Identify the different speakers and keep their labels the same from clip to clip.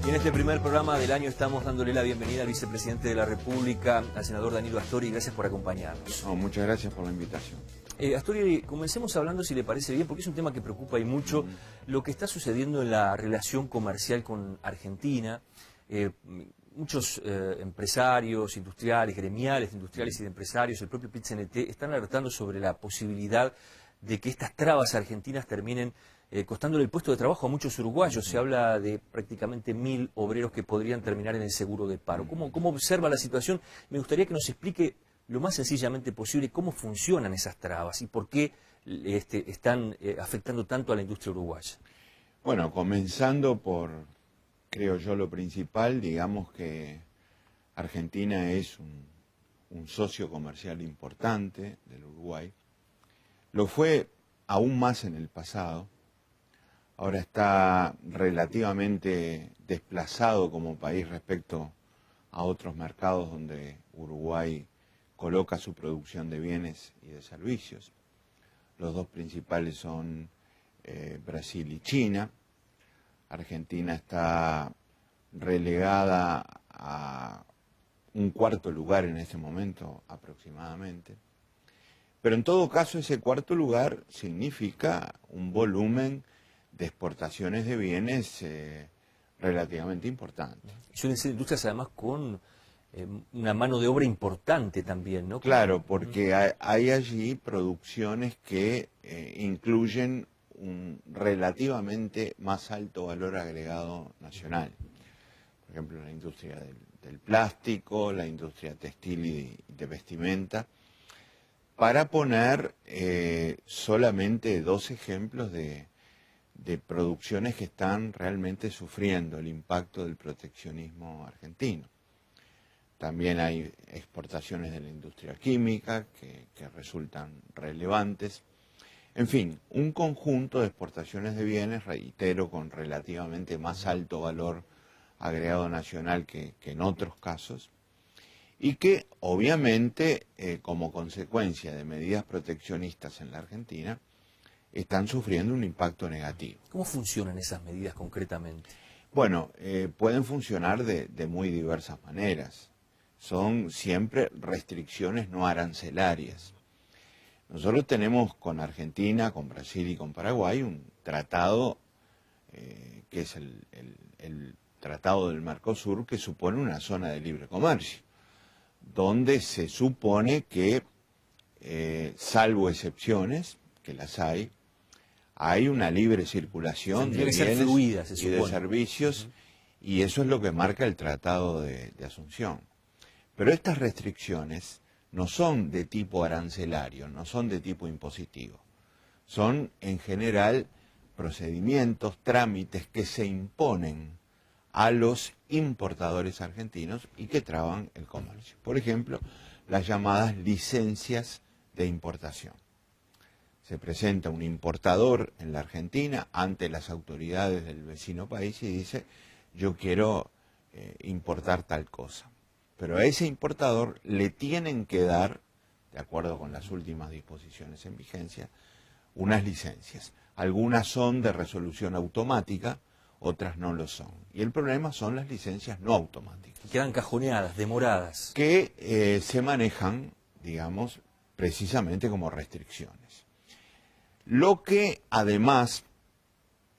Speaker 1: Y en este primer programa del año estamos dándole la bienvenida al vicepresidente de la República, al senador Danilo Astori. Gracias por acompañarnos.
Speaker 2: No, muchas gracias por la invitación.
Speaker 1: Astori, comencemos hablando, si le parece bien, porque es un tema que preocupa y mucho, lo que está sucediendo en la relación comercial con Argentina. Muchos empresarios industriales, gremiales industriales y de empresarios, el propio PIT-CNT, están alertando sobre la posibilidad de que estas trabas argentinas terminen costándole el puesto de trabajo a muchos uruguayos. Se habla de prácticamente 1000 obreros que podrían terminar en el seguro de paro. ¿Cómo observa la situación? Me gustaría que nos explique lo más sencillamente posible cómo funcionan esas trabas y por qué están afectando tanto a la industria uruguaya.
Speaker 2: Bueno, comenzando por, creo yo, lo principal, digamos que Argentina es un socio comercial importante del Uruguay. Lo fue aún más en el pasado. Ahora está relativamente desplazado como país respecto a otros mercados donde Uruguay coloca su producción de bienes y de servicios. Los dos principales son Brasil y China. Argentina está relegada a un cuarto lugar en ese momento aproximadamente. Pero en todo caso ese cuarto lugar significa un volumen de exportaciones de bienes relativamente importante.
Speaker 1: Suelen ser industrias además con una mano de obra importante también, ¿no?
Speaker 2: Claro, porque hay allí producciones que incluyen un relativamente más alto valor agregado nacional. Por ejemplo, la industria del plástico, la industria textil y de vestimenta. Para poner solamente dos ejemplos de producciones que están realmente sufriendo el impacto del proteccionismo argentino. También hay exportaciones de la industria química que resultan relevantes. En fin, un conjunto de exportaciones de bienes, reitero, con relativamente más alto valor agregado nacional que en otros casos, y que obviamente como consecuencia de medidas proteccionistas en la Argentina están sufriendo un impacto negativo.
Speaker 1: ¿Cómo funcionan esas medidas concretamente?
Speaker 2: Bueno, pueden funcionar de muy diversas maneras. Son siempre restricciones no arancelarias. Nosotros tenemos con Argentina, con Brasil y con Paraguay un tratado que es el Tratado del Mercosur, que supone una zona de libre comercio, donde se supone que, salvo excepciones, que las hay una libre circulación de bienes
Speaker 1: fluida,
Speaker 2: y de servicios, y eso es lo que marca el Tratado de Asunción. Pero estas restricciones no son de tipo arancelario, no son de tipo impositivo. Son, en general, procedimientos, trámites que se imponen a los importadores argentinos y que traban el comercio. Por ejemplo, las llamadas licencias de importación. Se presenta un importador en la Argentina ante las autoridades del vecino país y dice, yo quiero importar tal cosa. Pero a ese importador le tienen que dar, de acuerdo con las últimas disposiciones en vigencia, unas licencias. Algunas son de resolución automática, otras no lo son. Y el problema son las licencias no automáticas.
Speaker 1: Quedan cajoneadas, demoradas.
Speaker 2: Que se manejan, digamos, precisamente como restricciones. Lo que además,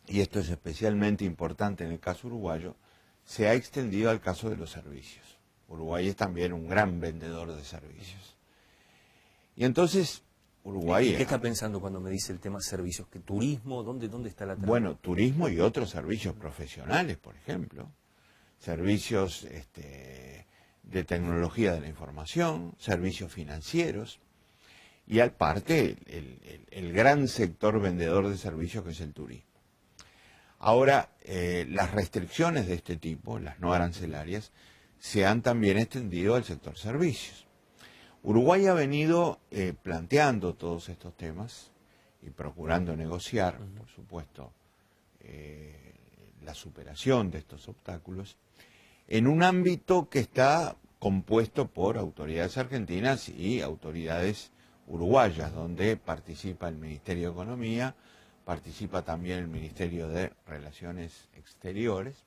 Speaker 2: y esto es especialmente importante en el caso uruguayo, se ha extendido al caso de los servicios. Uruguay es también un gran vendedor de servicios. Y entonces, Uruguay...
Speaker 1: ¿Qué está pensando cuando me dice el tema servicios? ¿Qué turismo? ¿Dónde está la trama?
Speaker 2: Bueno, turismo y otros servicios profesionales, por ejemplo. Servicios de tecnología de la información, servicios financieros. Y aparte, el gran sector vendedor de servicios que es el turismo. Ahora, las restricciones de este tipo, las no arancelarias, se han también extendido al sector servicios. Uruguay ha venido planteando todos estos temas y procurando negociar, por supuesto, la superación de estos obstáculos, en un ámbito que está compuesto por autoridades argentinas y autoridades uruguayas, donde participa el Ministerio de Economía, participa también el Ministerio de Relaciones Exteriores,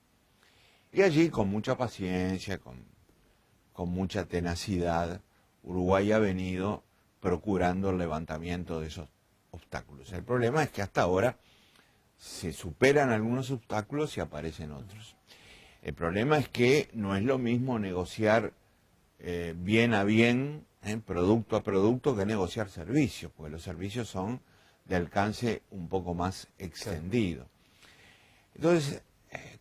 Speaker 2: Y allí, con mucha paciencia, con mucha tenacidad, Uruguay ha venido procurando el levantamiento de esos obstáculos. El problema es que hasta ahora se superan algunos obstáculos y aparecen otros. El problema es que no es lo mismo negociar bien a bien, producto a producto, que negociar servicios, porque los servicios son de alcance un poco más extendido. Entonces,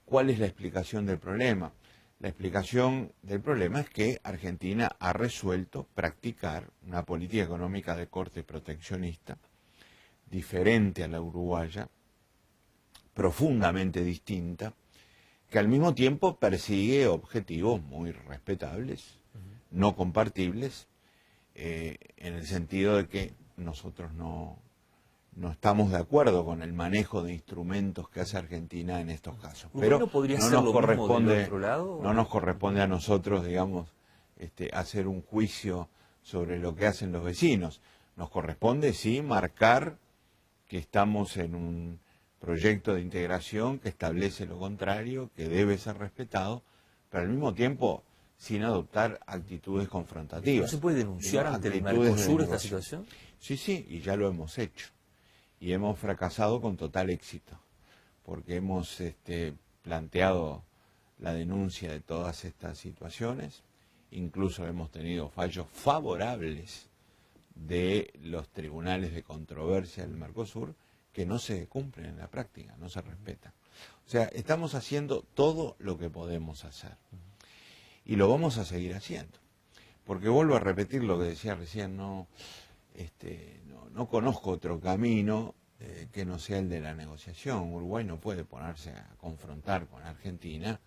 Speaker 2: ¿cuál es la explicación del problema? La explicación del problema es que Argentina ha resuelto practicar una política económica de corte proteccionista, diferente a la uruguaya, profundamente distinta, que al mismo tiempo persigue objetivos muy respetables, no compartibles, en el sentido de que nosotros no estamos de acuerdo con el manejo de instrumentos que hace Argentina en estos casos. Pero no nos corresponde a nosotros, digamos, hacer un juicio sobre lo que hacen los vecinos. Nos corresponde, sí, marcar que estamos en un proyecto de integración que establece lo contrario, que debe ser respetado, pero al mismo tiempo sin adoptar actitudes confrontativas.
Speaker 1: ¿No se puede denunciar ante el Mercosur esta situación?
Speaker 2: Sí, sí, y ya lo hemos hecho. Y hemos fracasado con total éxito, porque hemos planteado la denuncia de todas estas situaciones, incluso hemos tenido fallos favorables de los tribunales de controversia del Mercosur, que no se cumplen en la práctica, no se respetan. O sea, estamos haciendo todo lo que podemos hacer. Y lo vamos a seguir haciendo. Porque vuelvo a repetir lo que decía recién, no conozco otro camino que no sea el de la negociación. Uruguay no puede ponerse a confrontar con Argentina,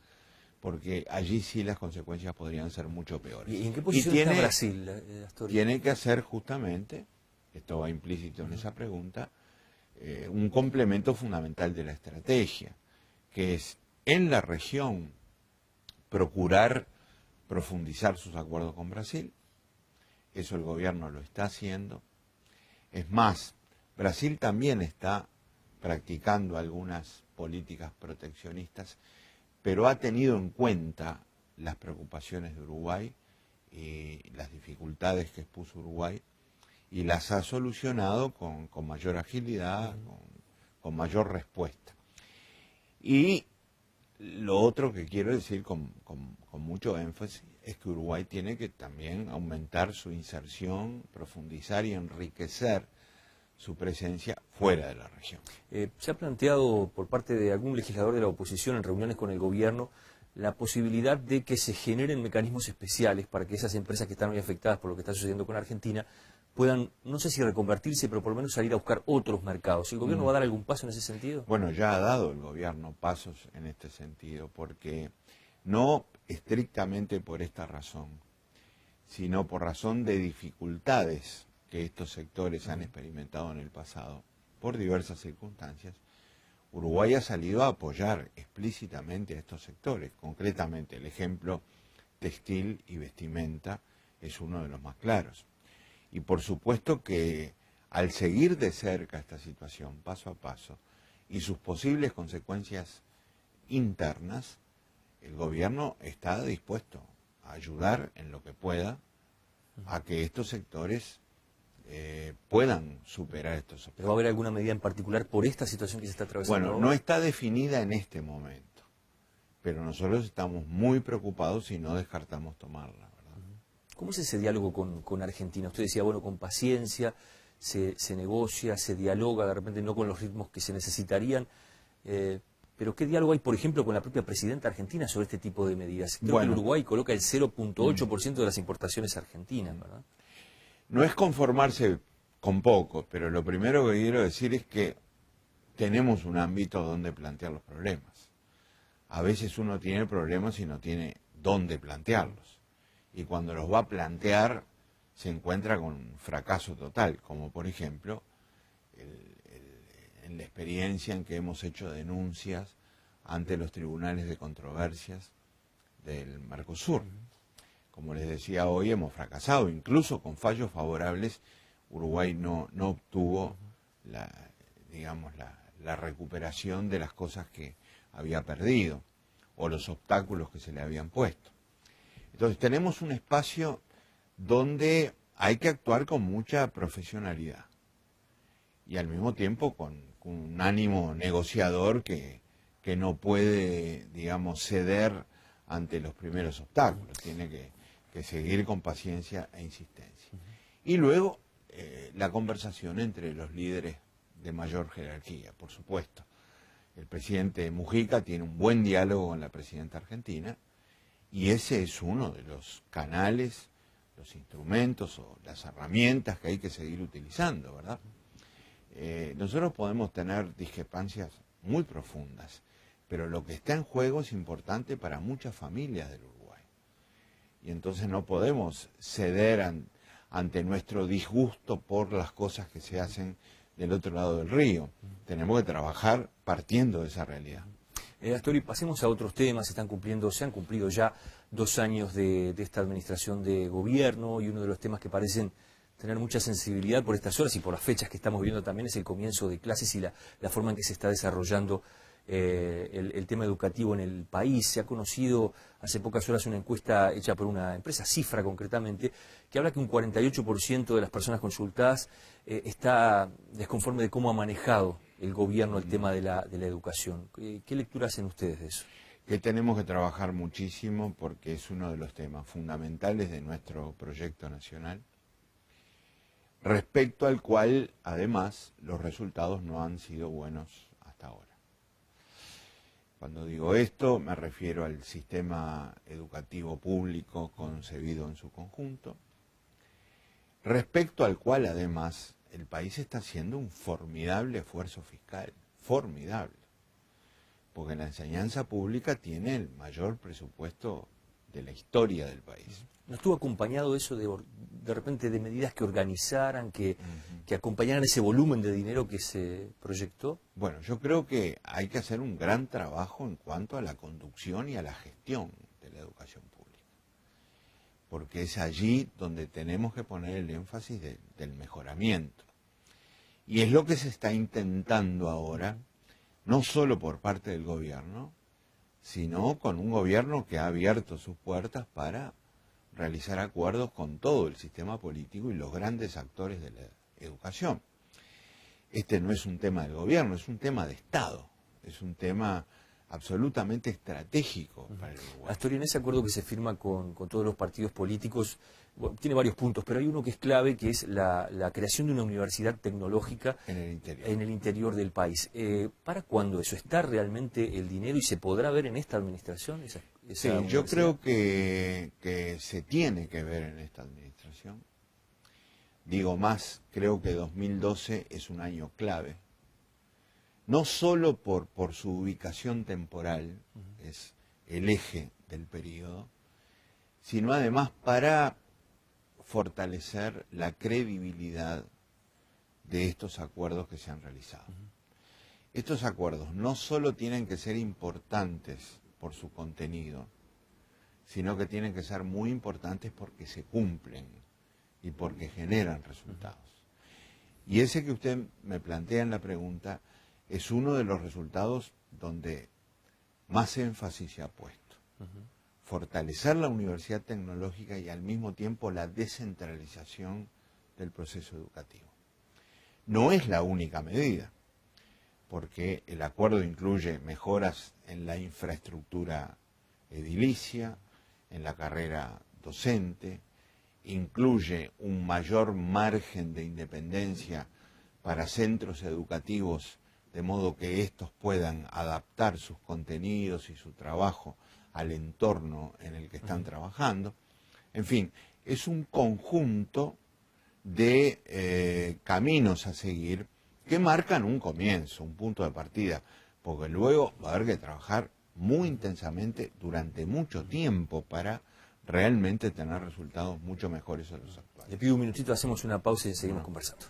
Speaker 2: porque allí sí las consecuencias podrían ser mucho peores.
Speaker 1: ¿Y en qué posición está Brasil, Astori?
Speaker 2: Tiene que hacer justamente, esto va implícito en esa pregunta, un complemento fundamental de la estrategia, que es en la región procurar profundizar sus acuerdos con Brasil. Eso el gobierno lo está haciendo. Es más, Brasil también está practicando algunas políticas proteccionistas, pero ha tenido en cuenta las preocupaciones de Uruguay y las dificultades que expuso Uruguay, y las ha solucionado con mayor agilidad, con mayor respuesta. Y lo otro que quiero decir con mucho énfasis es que Uruguay tiene que también aumentar su inserción, profundizar y enriquecer su presencia fuera de la región.
Speaker 1: Se ha planteado por parte de algún legislador de la oposición en reuniones con el gobierno la posibilidad de que se generen mecanismos especiales para que esas empresas que están muy afectadas por lo que está sucediendo con Argentina puedan, no sé si reconvertirse, pero por lo menos salir a buscar otros mercados. ¿El gobierno va a dar algún paso en ese sentido?
Speaker 2: Bueno, ya ha dado el gobierno pasos en este sentido, porque no estrictamente por esta razón, sino por razón de dificultades que estos sectores han experimentado en el pasado, por diversas circunstancias. Uruguay ha salido a apoyar explícitamente a estos sectores. Concretamente, el ejemplo textil y vestimenta es uno de los más claros. Y por supuesto que al seguir de cerca esta situación, paso a paso, y sus posibles consecuencias internas, el gobierno está dispuesto a ayudar en lo que pueda a que estos sectores puedan superar estos obstáculos.
Speaker 1: ¿Pero va a haber alguna medida en particular por esta situación que se está atravesando?
Speaker 2: Bueno, no está definida en este momento, pero nosotros estamos muy preocupados y no descartamos tomarla, ¿verdad?
Speaker 1: ¿Cómo es ese diálogo con Argentina? Usted decía, bueno, con paciencia, se negocia, se dialoga, de repente no con los ritmos que se necesitarían, pero ¿qué diálogo hay, por ejemplo, con la propia presidenta argentina sobre este tipo de medidas? Creo que el Uruguay coloca el 0.8% de las importaciones argentinas, ¿verdad?
Speaker 2: No es conformarse con poco, pero lo primero que quiero decir es que tenemos un ámbito donde plantear los problemas. A veces uno tiene problemas y no tiene dónde plantearlos. Y cuando los va a plantear se encuentra con un fracaso total, como por ejemplo en la experiencia en que hemos hecho denuncias ante los tribunales de controversias del Mercosur. Como les decía hoy, hemos fracasado, incluso con fallos favorables. Uruguay no obtuvo la recuperación de las cosas que había perdido. o los obstáculos que se le habían puesto. Entonces tenemos un espacio donde hay que actuar con mucha profesionalidad y al mismo tiempo con un ánimo negociador que no puede, digamos, ceder ante los primeros obstáculos, tiene que seguir con paciencia e insistencia. Y luego la conversación entre los líderes de mayor jerarquía, por supuesto. El presidente Mujica tiene un buen diálogo con la presidenta argentina y ese es uno de los canales, los instrumentos o las herramientas que hay que seguir utilizando, ¿verdad? Nosotros podemos tener discrepancias muy profundas, pero lo que está en juego es importante para muchas familias del Uruguay. Y entonces no podemos ceder ante nuestro disgusto por las cosas que se hacen del otro lado del río. Tenemos que trabajar partiendo de esa realidad.
Speaker 1: Astori, pasemos a otros temas. Se han cumplido ya 2 años de esta administración de gobierno y uno de los temas que parecen tener mucha sensibilidad por estas horas y por las fechas que estamos viviendo también es el comienzo de clases y la forma en que se está desarrollando el tema educativo en el país. Se ha conocido hace pocas horas una encuesta hecha por una empresa, Cifra concretamente, que habla que un 48% de las personas consultadas está desconforme de cómo ha manejado el gobierno el tema de la educación. ¿Qué lectura hacen ustedes de eso?
Speaker 2: Que tenemos que trabajar muchísimo porque es uno de los temas fundamentales de nuestro proyecto nacional, respecto al cual, además, los resultados no han sido buenos hasta ahora. Cuando digo esto, me refiero al sistema educativo público concebido en su conjunto, respecto al cual, además, el país está haciendo un formidable esfuerzo fiscal, formidable, porque la enseñanza pública tiene el mayor presupuesto de la historia del país.
Speaker 1: ¿No estuvo acompañado eso de repente de medidas que organizaran, que acompañaran ese volumen de dinero que se proyectó?
Speaker 2: Bueno, yo creo que hay que hacer un gran trabajo en cuanto a la conducción y a la gestión de la educación pública, porque es allí donde tenemos que poner el énfasis del mejoramiento. Y es lo que se está intentando ahora, no solo por parte del gobierno, sino con un gobierno que ha abierto sus puertas para realizar acuerdos con todo el sistema político y los grandes actores de la educación. Este no es un tema del gobierno, es un tema de Estado, es un tema absolutamente estratégico para el Uruguay.
Speaker 1: Astori, en ese acuerdo que se firma con todos los partidos políticos, bueno, tiene varios puntos, pero hay uno que es clave, que es la creación de una universidad tecnológica en el interior del país. ¿Para cuándo eso? ¿Está realmente el dinero y se podrá ver en esta administración?
Speaker 2: Sí, yo creo que se tiene que ver en esta administración. Digo más, creo que 2012 es un año clave. No solo por su ubicación temporal, es el eje del periodo, sino además para fortalecer la credibilidad de estos acuerdos que se han realizado. Estos acuerdos no solo tienen que ser importantes por su contenido, sino que tienen que ser muy importantes porque se cumplen y porque generan resultados. Y ese que usted me plantea en la pregunta es uno de los resultados donde más énfasis se ha puesto. Fortalecer la universidad tecnológica y al mismo tiempo la descentralización del proceso educativo. No es la única medida, porque el acuerdo incluye mejoras en la infraestructura edilicia, en la carrera docente, incluye un mayor margen de independencia para centros educativos, de modo que estos puedan adaptar sus contenidos y su trabajo al entorno en el que están trabajando. En fin, es un conjunto de caminos a seguir que marcan un comienzo, un punto de partida, porque luego va a haber que trabajar muy intensamente durante mucho tiempo para realmente tener resultados mucho mejores a los actuales.
Speaker 1: Le pido un minutito, hacemos una pausa y seguimos conversando.